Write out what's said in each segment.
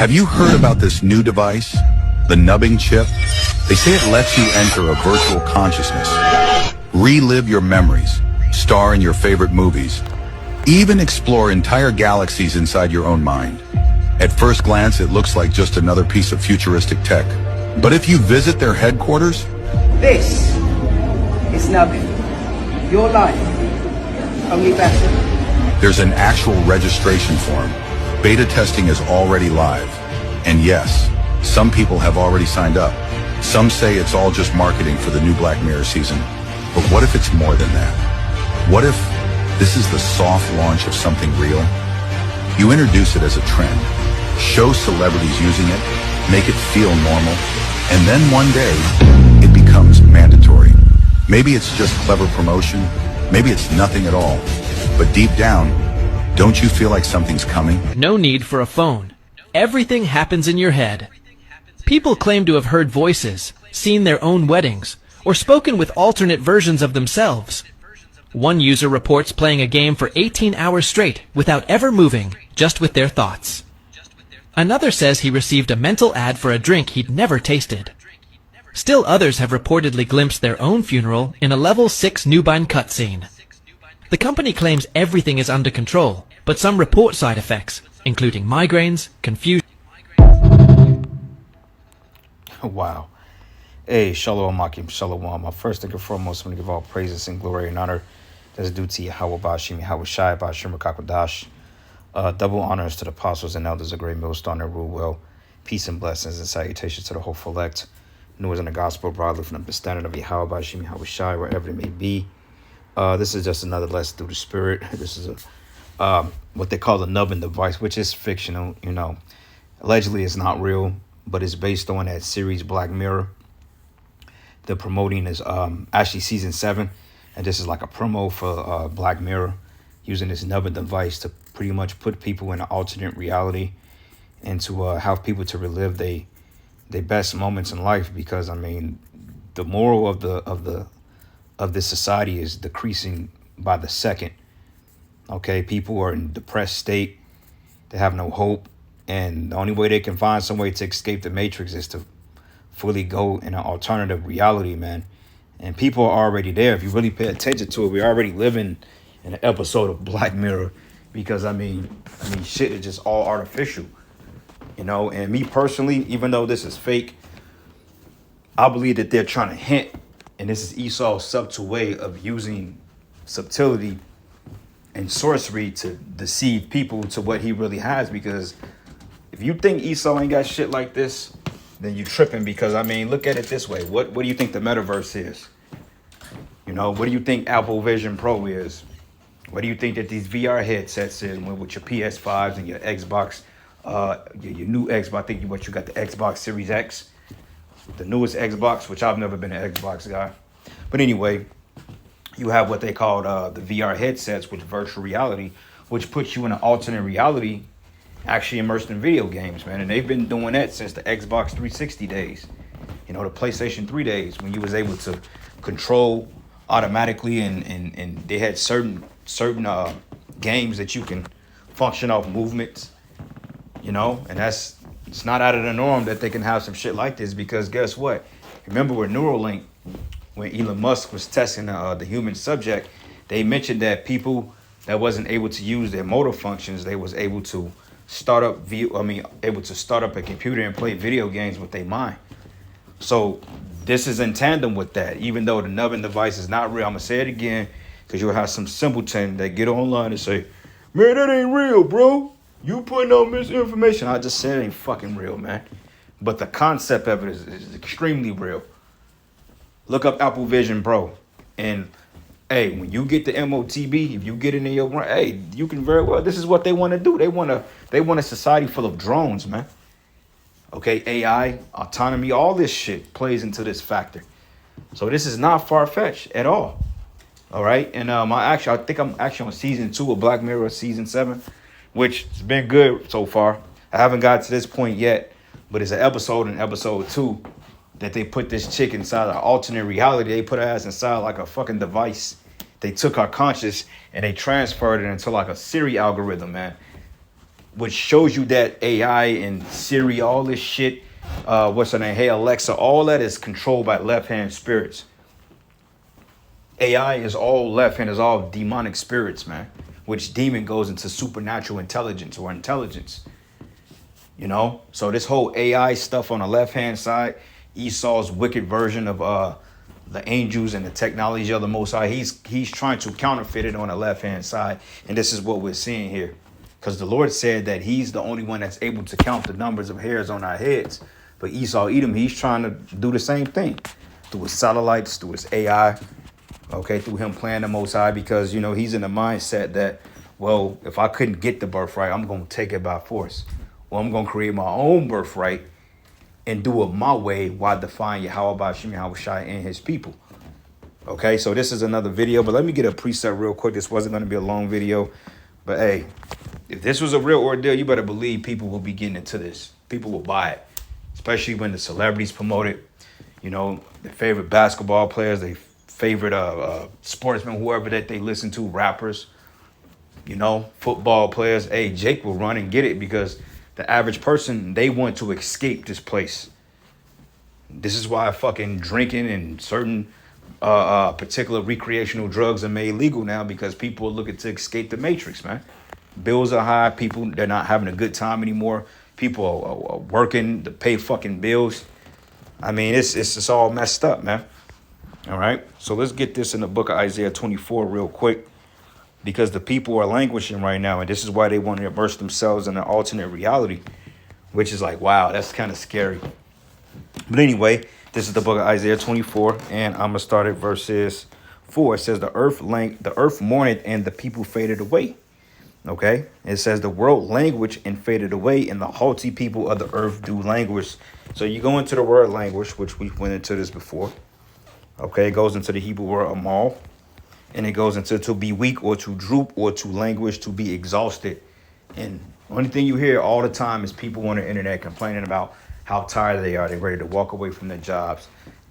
Have you heard about this new device, the nubbing chip? They say it lets you enter a virtual consciousness, relive your memories, star in your favorite movies, even explore entire galaxies inside your own mind. At first glance, it looks like just another piece of futuristic tech. But if you visit their headquarters, this is nubbing. Your life, only better. there's an actual registration form. Beta testing is already live. And yes, some people have already signed up. Some say it's all just marketing for the new Black Mirror season. But what if it's more than that? What if this is the soft launch of something real? You introduce it as a trend, show celebrities using it, make it feel normal, and then one day, it becomes mandatory. Maybe it's just clever promotion, maybe it's nothing at all. But deep down, don't you feel like something's coming? No need for a phone. Everything happens in your head. People claim to have heard voices, seen their own weddings, or spoken with alternate versions of themselves. One user reports playing a game for 18 hours straight without ever moving, just with their thoughts. Another says he received a mental ad for a drink he'd never tasted. Still others have reportedly glimpsed their own funeral in a level 6 newborn cutscene. The company claims everything is under control, but some report side effects, including migraines, confusion. Wow. Hey, Shalom Makim, Shalom. First and foremost, I'm going to give all praises and glory and honor that's due to Yahweh Bashim, Yahweh Shai, Bashim Rakakwadash. Double honors to the apostles and elders of Great Millstone that rule well. Peace and blessings and salutations to the hopeful elect. News in the gospel broadly from the standard of Yahweh Bashim, Yahweh Shai, wherever it may be. This is just another lesson through the spirit. This is what they call the nubbing device, which is fictional. You know, allegedly it's not real, but it's based on that series Black Mirror. The promoting is actually season 7, and this is like a promo for Black Mirror, using this nubbing device to pretty much put people in an alternate reality and to have people to relive their best moments in life. Because I mean, the moral of this society is decreasing by the second. Okay, people are in depressed state, they have no hope, and the only way they can find some way to escape the matrix is to fully go in an alternative reality, man. And people are already there. If you really pay attention to it, we're already living in an episode of Black Mirror. Because I mean, shit is just all artificial, you know. And me personally, even though this is fake, I believe that they're trying to hint, and this is Esau's subtle way of using subtlety and sorcery to deceive people to what he really has. Because if you think Esau ain't got shit like this, then you tripping. Because I mean, look at it this way. What do you think the metaverse is? You know, what do you think Apple Vision Pro is? What do you think that these VR headsets is with your PS5s and your Xbox, your new Xbox? I think you got the Xbox Series X, the newest Xbox, which I've never been an Xbox guy. But anyway, you have what they call the VR headsets, which is virtual reality, which puts you in an alternate reality, actually immersed in video games, man. And they've been doing that since the Xbox 360 days, you know, the PlayStation 3 days, when you was able to control automatically, and they had certain games that you can function off movements, you know. And it's not out of the norm that they can have some shit like this. Because guess what? Remember with Neuralink, when Elon Musk was testing the human subject, they mentioned that people that wasn't able to use their motor functions, they was able to start up a computer and play video games with their mind. So this is in tandem with that. Even though the nubbing device is not real, I'm gonna say it again, because you'll have some simpleton that get online and say, man, that ain't real, bro. You putting out misinformation. I just said it ain't fucking real, man. But the concept of it is extremely real. Look up Apple Vision Pro. And, hey, when you get the MOTB, if you get into your run, hey, you can very well, this is what they want to do. They want a society full of drones, man. Okay, AI, autonomy, all this shit plays into this factor. So this is not far-fetched at all. All right, and I think I'm actually on season 2 of Black Mirror, season 7, which has been good so far. I haven't got to this point yet, but it's an episode in episode 2 that they put this chick inside an alternate reality. They put her ass inside like a fucking device. They took her conscious and they transferred it into like a Siri algorithm, man. which shows you that AI and Siri, all this shit, what's her name? Hey Alexa, all that is controlled by left-hand spirits. AI is all left-hand, is all demonic spirits, man. Which demon goes into supernatural intelligence or intelligence. You know? So this whole AI stuff on the left-hand side, Esau's wicked version of the angels and the technology of the Most High, he's trying to counterfeit it on the left-hand side. And this is what we're seeing here. Because the Lord said that he's the only one that's able to count the numbers of hairs on our heads. But Esau, Edom, he's trying to do the same thing. Through his satellites, through his AI, okay, through him playing the Most High. Because, you know, he's in the mindset that, well, if I couldn't get the birthright, I'm going to take it by force. Well, I'm going to create my own birthright and do it my way while defying Yahweh Bashim Yahushai and his people. Okay, so this is another video, but let me get a preset real quick. This wasn't going to be a long video, but hey, if this was a real ordeal, you better believe people will be getting into this. People will buy it, especially when the celebrities promote it. You know, their favorite basketball players, their favorite sportsmen, whoever that they listen to, rappers, you know, football players. Hey, Jake will run and get it because the average person, they want to escape this place. This is why fucking drinking and certain particular recreational drugs are made legal now, because people are looking to escape the matrix, man. Bills are high. People, they're not having a good time anymore. People are working to pay fucking bills. I mean, it's all messed up, man. All right. So let's get this in the book of Isaiah 24 real quick, because the people are languishing right now. And this is why they want to immerse themselves in an alternate reality, which is like, wow, that's kind of scary. But anyway, this is the book of Isaiah 24, and I'm going to start at verses 4. It says, the earth mourned and the people faded away. Okay. It says the world language and faded away, and the haughty people of the earth do languish. So you go into the word language, which we went into this before. Okay. It goes into the Hebrew word amal, and it goes into to be weak or to droop or to languish, to be exhausted. And the only thing you hear all the time is people on the internet complaining about how tired they are. They're ready to walk away from their jobs.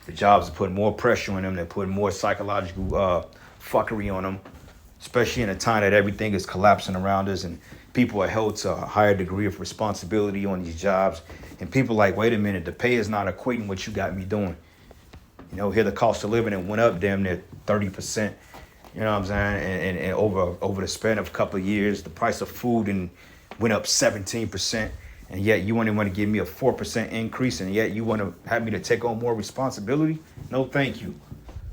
The jobs are putting more pressure on them. They're putting more psychological fuckery on them, especially in a time that everything is collapsing around us and people are held to a higher degree of responsibility on these jobs. And people are like, wait a minute, the pay is not equating what you got me doing. You know, here the cost of living, it went up damn near 30%. You know what I'm saying? And over the span of a couple of years, the price of food went up 17%. And yet you only want to give me a 4% increase, and yet you want to have me to take on more responsibility? No, thank you.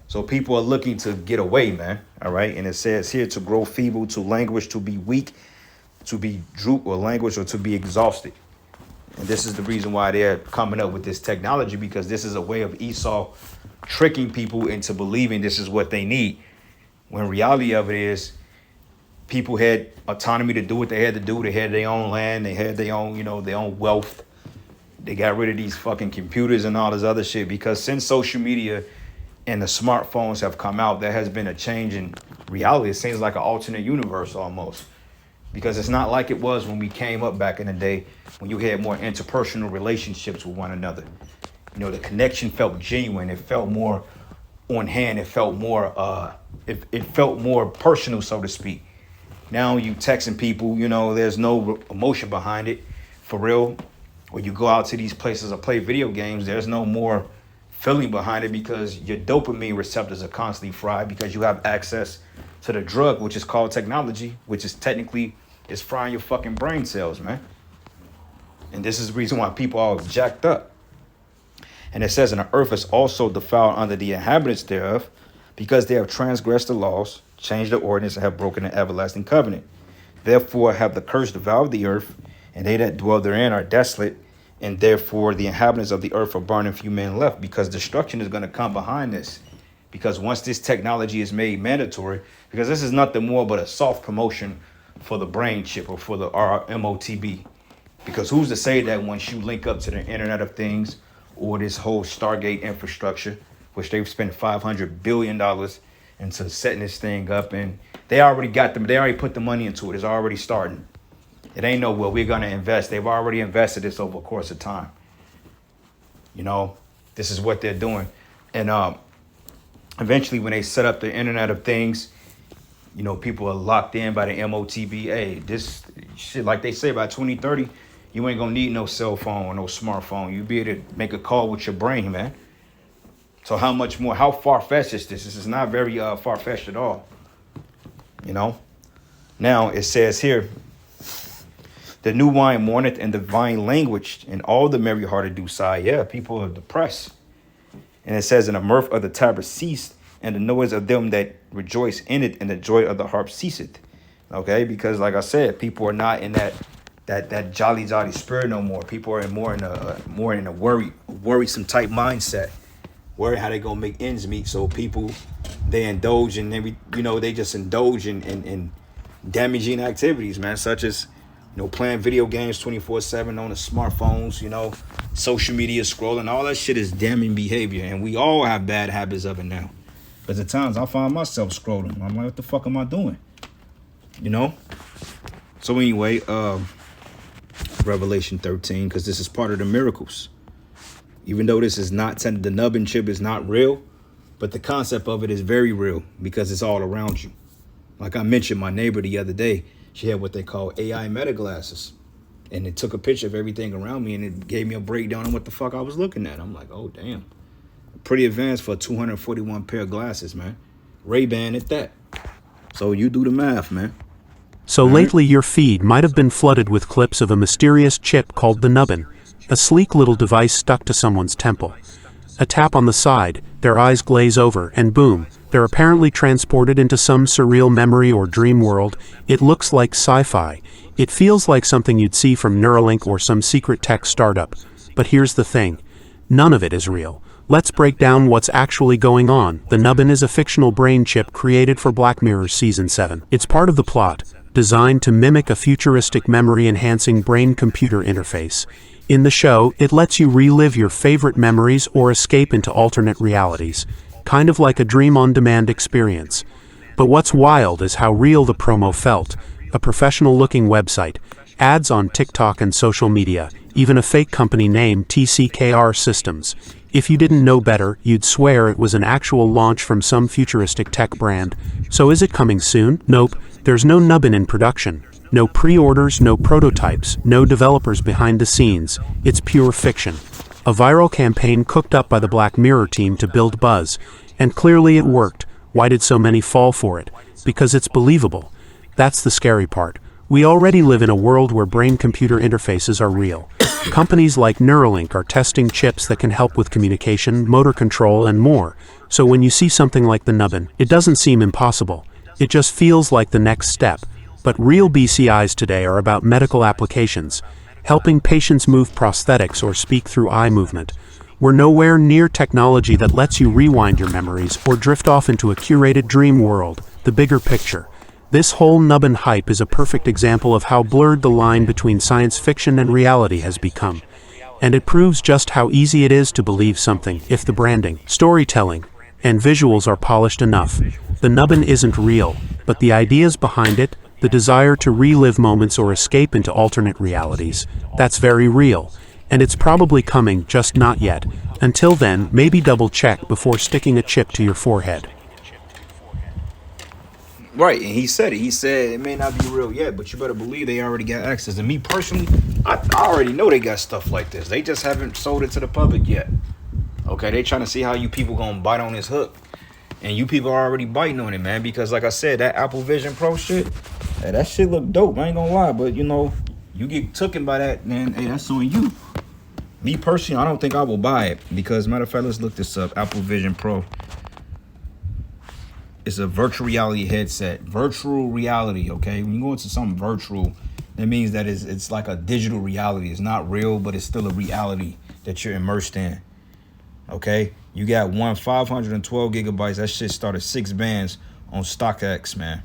So people are looking to get away, man. All right. And it says here to grow feeble, to languish, to be weak, to be droop or languish, or to be exhausted. And this is the reason why they're coming up with this technology, because this is a way of Esau tricking people into believing this is what they need. When reality of it is, people had autonomy to do what they had to do. They had their own land. They had their own, their own wealth. They got rid of these fucking computers and all this other shit, because since social media and the smartphones have come out, there has been a change in reality. It seems like an alternate universe almost, because it's not like it was when we came up back in the day, when you had more interpersonal relationships with one another. The connection felt genuine. It felt more on hand. It felt more, it felt more personal, so to speak. Now you texting people, there's no emotion behind it. For real, when you go out to these places or play video games, there's no more feeling behind it, because your dopamine receptors are constantly fried, because you have access to the drug, which is called technology, which is technically is frying your fucking brain cells, man. And this is the reason why people are jacked up. And it says, and the earth is also defiled under the inhabitants thereof, because they have transgressed the laws, changed the ordinance, and have broken the everlasting covenant. Therefore have the curse devoured the earth, and they that dwell therein are desolate, and therefore the inhabitants of the earth are burning, few men left, because destruction is going to come behind this. Because once this technology is made mandatory, because this is nothing more but a soft promotion for the brain chip, or for the MOTB. Because who's to say that once you link up to the Internet of Things, or this whole Stargate infrastructure, which they've spent $500 billion into setting this thing up, and they already put the money into it. It's already starting. It ain't no, well, we're going to invest. They've already invested this over a course of time. This is what they're doing. And eventually when they set up the Internet of Things, You know, people are locked in by the MOTB. Hey, this shit, like they say, by 2030, you ain't gonna need no cell phone or no smartphone. You be able to make a call with your brain, man. So how much more, how far-fetched is this? This is not very far-fetched at all. You know? Now, it says here, the new wine mourneth and divine language, and all the merry-hearted do sigh. Yeah, people are depressed. And it says, and the mirth of the tabret ceased, and the noise of them that rejoice in it, and the joy of the harp ceaseth. Okay, because like I said, people are not in that jolly spirit no more. People are more in a worrisome type mindset, worry how they gonna make ends meet. So people, they indulge in they just indulge in damaging activities, man, such as playing video games 24/7 on the smartphones, social media scrolling. All that shit is damning behavior, and we all have bad habits of it now. But at times I find myself scrolling. I'm like, what the fuck am I doing? So anyway, Revelation 13, because this is part of the miracles. Even though this is not, the nubbin chip is not real, but the concept of it is very real because it's all around you. Like I mentioned, my neighbor the other day, she had what they call AI meta glasses. And it took a picture of everything around me and it gave me a breakdown on what the fuck I was looking at. I'm like, oh, damn. Pretty advanced for a 241 pair of glasses, man. Ray-Ban at that. So you do the math, man. So lately your feed might have been flooded with clips of a mysterious chip called the nubbin, a sleek little device stuck to someone's temple. A tap on the side, their eyes glaze over, and boom, they're apparently transported into some surreal memory or dream world. It looks like sci-fi. It feels like something you'd see from Neuralink or some secret tech startup. But here's the thing. None of it is real. Let's break down what's actually going on. The nubbin is a fictional brain chip created for Black Mirror's Season 7. It's part of the plot, designed to mimic a futuristic memory-enhancing brain-computer interface. In the show, it lets you relive your favorite memories or escape into alternate realities, kind of like a dream-on-demand experience. But what's wild is how real the promo felt. A professional-looking website, ads on TikTok and social media, even a fake company named TCKR Systems. If you didn't know better, you'd swear it was an actual launch from some futuristic tech brand. So is it coming soon? Nope, there's no nubbin in production. No pre-orders, no prototypes, no developers behind the scenes. It's pure fiction. A viral campaign cooked up by the Black Mirror team to build buzz. And clearly it worked. Why did so many fall for it? Because it's believable. That's the scary part. We already live in a world where brain-computer interfaces are real. Companies like Neuralink are testing chips that can help with communication, motor control, and more. So when you see something like the nubbin, it doesn't seem impossible. It just feels like the next step. But real BCIs today are about medical applications, helping patients move prosthetics or speak through eye movement. We're nowhere near technology that lets you rewind your memories or drift off into a curated dream world, the bigger picture. This whole nubbin hype is a perfect example of how blurred the line between science fiction and reality has become. And it proves just how easy it is to believe something if the branding, storytelling, and visuals are polished enough. The nubbin isn't real, but the ideas behind it, the desire to relive moments or escape into alternate realities, that's very real. And it's probably coming, just not yet. Until then, maybe double check before sticking a chip to your forehead. Right, and he said it. He said it may not be real yet, but you better believe they already got access. And me personally, I already know they got stuff like this. They just haven't sold it to the public yet. Okay, they trying to see how you people gonna bite on this hook. And you people are already biting on it, man. Because like I said, that Apple Vision Pro shit, hey, that shit look dope. I ain't gonna lie. But, you get taken by that, man, hey, that's on you. Me personally, I don't think I will buy it. Because, matter of fact, let's look this up. Apple Vision Pro. It's a virtual reality headset. Virtual reality, okay? When you go into something virtual, that means that it's like a digital reality. It's not real, but it's still a reality that you're immersed in. Okay? You got 512 gigabytes. That shit started 6 bands on StockX, man.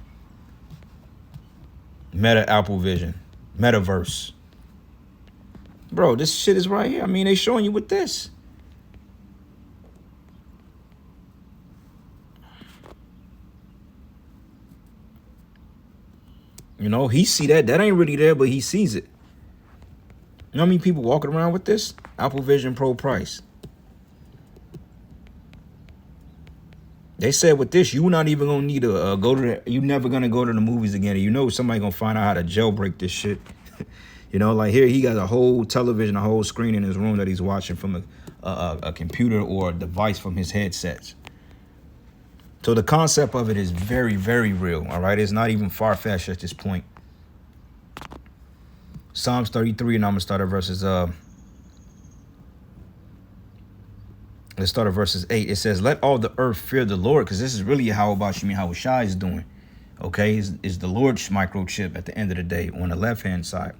Meta Apple Vision. Metaverse. Bro, this shit is right here. I mean, they showing you with this. He see that. That ain't really there, but he sees it. You know how many people walking around with this? Apple Vision Pro price. They said with this, you not even gonna need to you never gonna go to the movies again. You know somebody gonna find out how to jailbreak this shit. You know, like here he got a whole television, a whole screen in his room that he's watching from a computer or a device from his headsets. So the concept of it is very, very real. All right, it's not even far-fetched at this point. Psalms 33, and I'm gonna start at verses let's start at verses 8. It says, "Let all the earth fear the Lord," because this is really how Shai is doing. Okay, is the Lord's microchip at the end of the day on the left-hand side.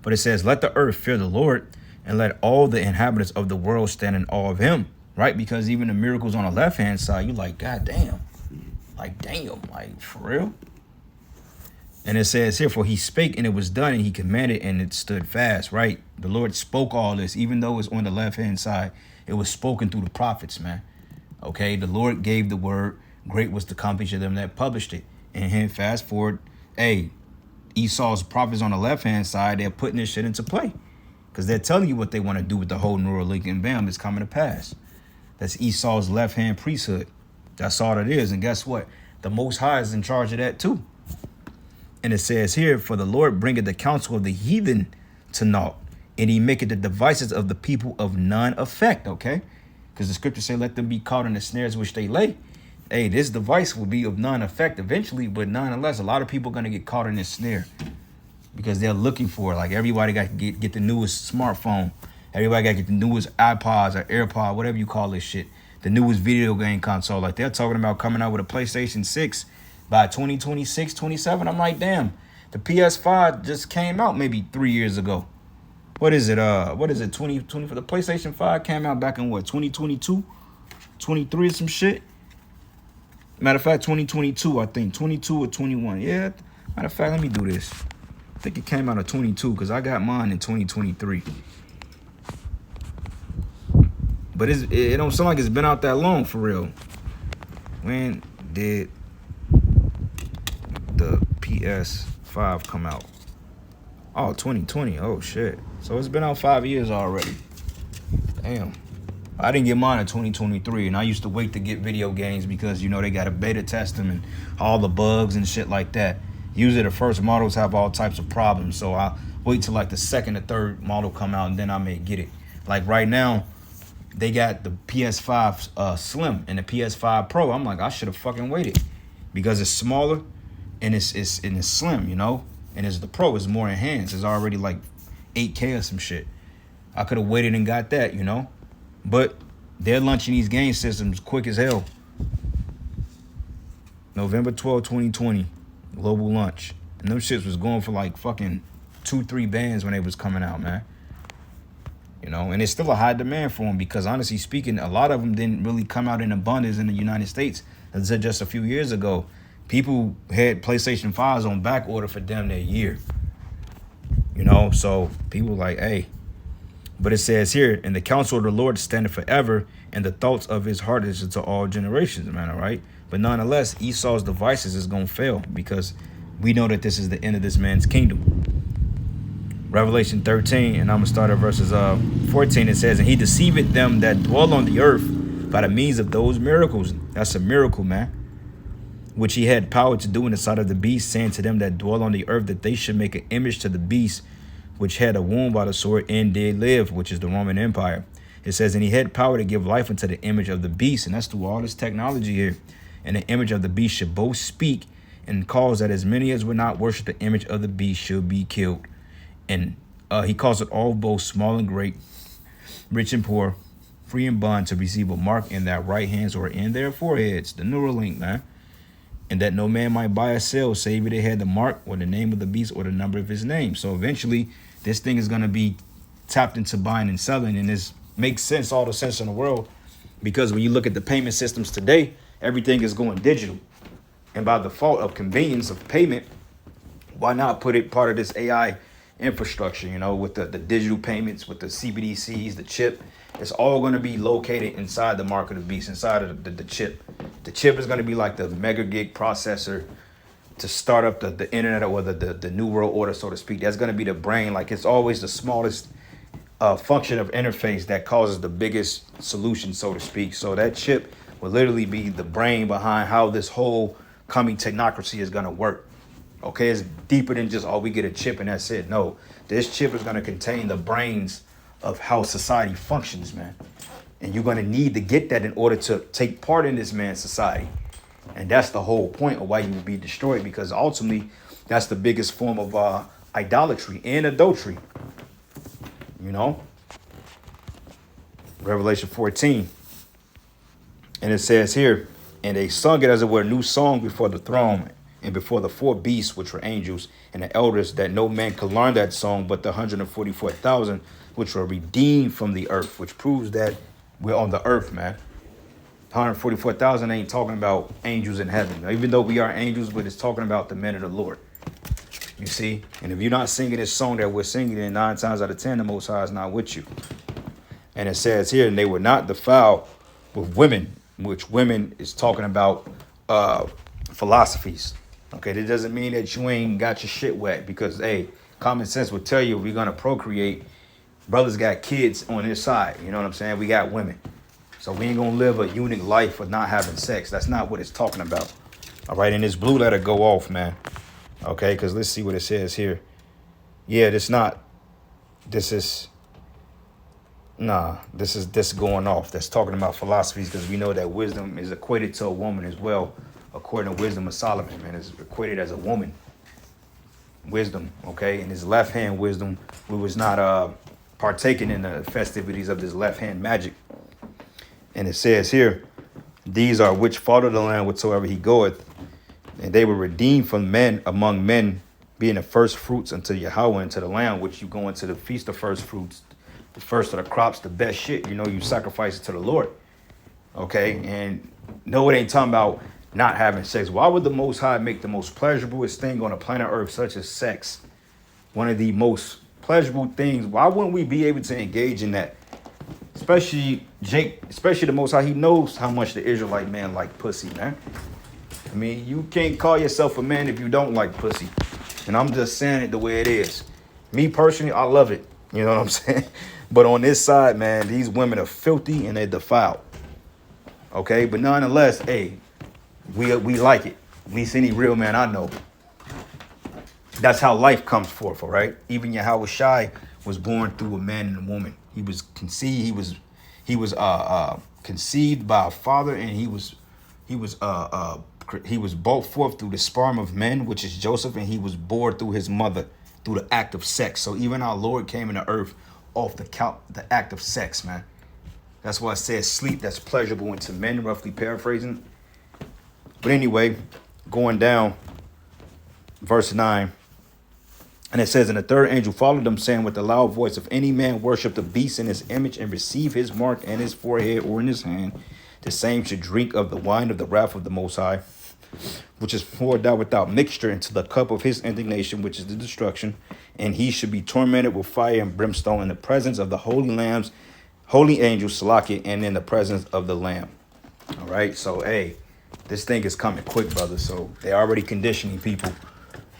But it says, "Let the earth fear the Lord, and let all the inhabitants of the world stand in awe of him." Right? Because even the miracles on the left-hand side, you like, God damn. Like, damn, like, for real? And it says here, "For he spake, and it was done, and he commanded, and it stood fast." Right? The Lord spoke all this, even though it's on the left-hand side. It was spoken through the prophets, man. Okay, the Lord gave the word. Great was the company of them that published it. And then fast forward, hey, Esau's prophets on the left-hand side, they're putting this shit into play. Because they're telling you what they want to do with the whole Neuralink, and bam, it's coming to pass. That's Esau's left-hand priesthood. That's all it is. And guess what? The Most High is in charge of that too. And it says here, "For the Lord bringeth the counsel of the heathen to naught, and he maketh the devices of the people of none effect." Okay? Because the scriptures say, "Let them be caught in the snares which they lay." Hey, this device will be of none effect eventually, but nonetheless, a lot of people are going to get caught in this snare because they're looking for it. Like everybody got to get the newest smartphone. Everybody got to get the newest iPods or AirPod, whatever you call this shit. The newest video game console. Like they're talking about coming out with a PlayStation 6 by 2026, 27. I'm like, damn, the PS5 just came out maybe 3 years ago. What is it? 2020 for the PlayStation 5 came out back in what, 2022, 23 or some shit. Matter of fact, 2022, I think 22 or 21. Yeah. Matter of fact, let me do this. I think it came out of 22 because I got mine in 2023. But it don't sound like it's been out that long for real. When did the PS5 come out? Oh, 2020. Oh, shit. So it's been out 5 years already. Damn. I didn't get mine in 2023, and I used to wait to get video games because, you know, they got to beta test them and all the bugs and shit like that. Usually the first models have all types of problems, so I'll wait till like the second or third model come out, and then I may get it. Like right now, they got the PS5 Slim and the PS5 Pro. I'm like, I should have fucking waited because it's smaller and it's slim, you know, and it's the Pro is more enhanced. It's already like 8K or some shit. I could have waited and got that, you know. But they're launching these game systems quick as hell. November 12, 2020, global launch. And those shits was going for like fucking 2-3 bands when they was coming out, man. You know, and it's still a high demand for them because honestly speaking, a lot of them didn't really come out in abundance in the United States until just a few years ago. People had PlayStation 5s on back order for damn near a year. You know, so people like, hey. But it says here, "And the counsel of the Lord standeth forever, and the thoughts of his heart is to all generations," man, all right? But nonetheless, Esau's devices is going to fail because we know that this is the end of this man's kingdom. Revelation 13, and I'm going to start at verses 14. It says, "And he deceiveth them that dwell on the earth by the means of those miracles." That's a miracle, man. "Which he had power to do in the sight of the beast, saying to them that dwell on the earth that they should make an image to the beast, which had a wound by the sword and did live," which is the Roman Empire. It says, "And he had power to give life unto the image of the beast," and that's through all this technology here. "And the image of the beast should both speak, and cause that as many as would not worship the image of the beast should be killed. And he caused it all, both small and great, rich and poor, free and bond, to receive a mark in their right hands or in their foreheads." The Neuralink, man. "And that no man might buy or sell, save it had the mark or the name of the beast or the number of his name." So eventually, this thing is going to be tapped into buying and selling, and this makes sense, all the sense in the world, because when you look at the payment systems today, everything is going digital. And by default of convenience of payment, why not put it part of this AI infrastructure, you know, with the digital payments, with the CBDCs, the chip? It's all going to be located inside the mark of the beast, inside of the chip. The chip is going to be like the mega gig processor to start up the internet, or the new world order, so to speak. That's going to be the brain. Like, it's always the smallest function of interface that causes the biggest solution, so to speak. So that chip will literally be the brain behind how this whole coming technocracy is going to work. Okay, it's deeper than just, oh, we get a chip and that's it. No, this chip is going to contain the brains of how society functions, man. And you're going to need to get that in order to take part in this man's society. And that's the whole point of why you will be destroyed, because ultimately that's the biggest form of idolatry and adultery. You know, Revelation 14. And it says here, and they sung it as it were a new song before the throne and before the four beasts, which were angels, and the elders, that no man could learn that song but the 144,000 which were redeemed from the earth, which proves that we're on the earth, man. 144,000 ain't talking about angels in heaven, even though we are angels, but it's talking about the men of the Lord. You see? And if you're not singing this song that we're singing, then 9 times out of 10, the Most High is not with you. And it says here, and they were not defiled with women, which women is talking about philosophies. Okay, that doesn't mean that you ain't got your shit wet, because, hey, common sense would tell you if we're going to procreate, brothers got kids on this side. You know what I'm saying? We got women. So we ain't going to live a unique life for not having sex. That's not what it's talking about. All right, and this blue letter go off, man. Okay, because let's see what it says here. Yeah, this is going off. That's talking about philosophies, because we know that wisdom is equated to a woman as well. According to Wisdom of Solomon, man, is equated as a woman. Wisdom, okay? And his left hand wisdom, we was not partaking in the festivities of this left hand magic. And it says here, these are which follow the land whatsoever he goeth, and they were redeemed from men among men, being the first fruits unto Yahweh, into the land, which you go into the feast of first fruits, the first of the crops, the best shit, you know, you sacrifice it to the Lord. Okay, and no, it ain't talking about not having sex. Why would the Most High make the most pleasurable thing on the planet Earth, such as sex, one of the most pleasurable things? Why wouldn't we be able to engage in that? Especially the Most High, he knows how much the Israelite man like pussy, man. I mean, you can't call yourself a man if you don't like pussy. And I'm just saying it the way it is. Me personally, I love it. You know what I'm saying? But on this side, man, these women are filthy and they're defiled. Okay, but nonetheless, hey, we like it. At least any real man I know. That's how life comes forth, all right? Even Yahweh Shai was born through a man and a woman. He was conceived. He was conceived by a father, and he was brought forth through the sperm of men, which is Joseph, and he was born through his mother through the act of sex. So even our Lord came into earth off the act of sex, man. That's why it says sleep that's pleasurable unto men, roughly paraphrasing. But anyway, going down, verse 9. And it says, and the third angel followed them, saying with a loud voice, if any man worship the beast in his image and receive his mark in his forehead or in his hand, the same should drink of the wine of the wrath of the Most High, which is poured out without mixture into the cup of his indignation, which is the destruction. And he should be tormented with fire and brimstone in the presence of the holy lambs, holy angels, Salakia, and in the presence of the Lamb. All right, so, hey, this thing is coming quick, brother. So they're already conditioning people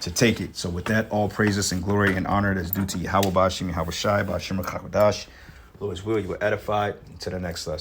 to take it. So with that, all praises and glory and honor that's due to Yahweh Bashim, Yahweh Shai, Bashim Kakadash. Lord's will, you were edified. Until the next lesson.